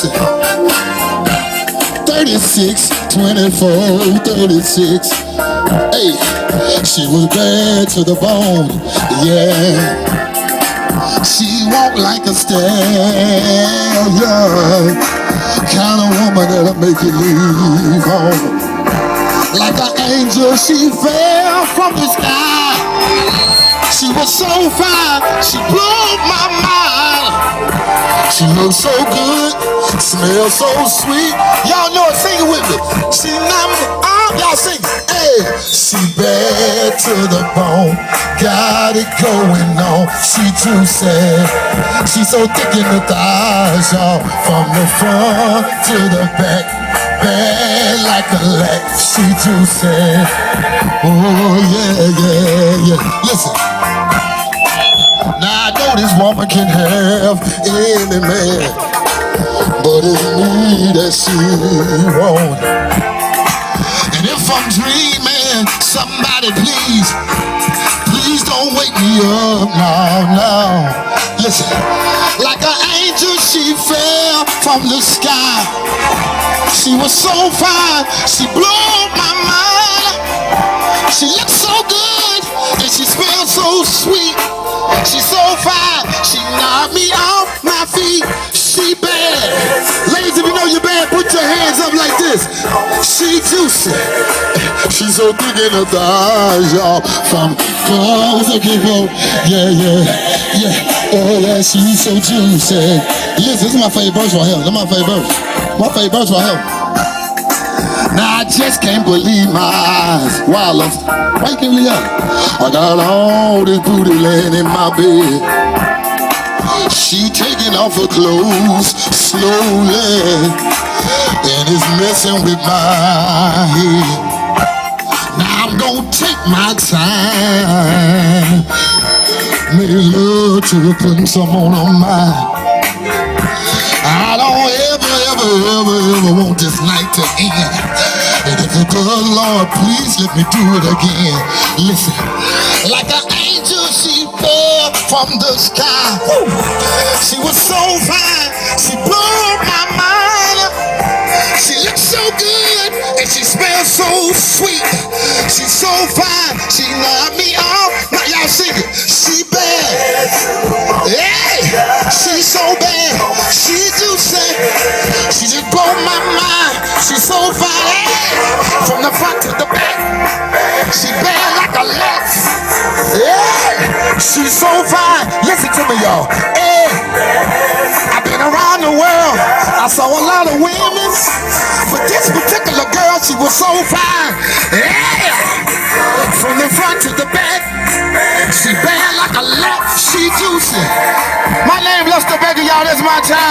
Listen. 36, 24, 36. Hey, she was bad to the bone. Yeah. She walked like a stallion. Kind of woman that'll make you leave home. Like an angel, she fell from the sky. She was so fine, she blew my mind. She looked so good, smelled so sweet. Y'all know it, sing it with me. She knocked me out, y'all sing it. Hey, she bad to the bone, got it going on. She too sad, she so thick in the thighs, y'all. From the front to the back, bad like a lack. She too sad. Oh yeah. Listen. Now I know this woman can have any man, but it's me that she wants. And if I'm dreaming, somebody please don't wake me up now. Listen, like an angel she fell from the sky. She was so fine, she blew my mind. She looked so good, and she smelled so sweet. She's so fine, she knocked me off my feet. She bad. Ladies, if you know you're bad, put your hands up like this. She juicy. She's so thick in the thighs, y'all. From close to people. Yeah. Oh yeah, she's so juicy. Listen, this is my favorite verse right here. This is my favorite verse. My favorite verse right here. Now I just can't believe my eyes. Why, love? Why you can't believe that? I got all this booty laying in my bed. She taking off her clothes slowly, and it's messing with my head. Now I'm gonna take my time, make love to putting some on her mind. I don't ever want this night to end. And if it does, Lord, please let me do it again. Listen, like an angel, she fell from the sky. She was so fine, she blew my mind. She looked so good, and she smelled so sweet. She's so fine, she knocked me off. Now y'all sing it. She bad. Hey, she's so bad. She juicy. She just blow my mind. She's so fine. Hey, from the front to the back. She bad like a lax. Yeah, she's so fine. Listen to me, y'all. Hey, I've been around the world. I saw a lot of women, but this particular girl, she was so fine. Yeah, from the front to the back. She bad like a lax. She juicy. My name Lester Baker, y'all. That's my time.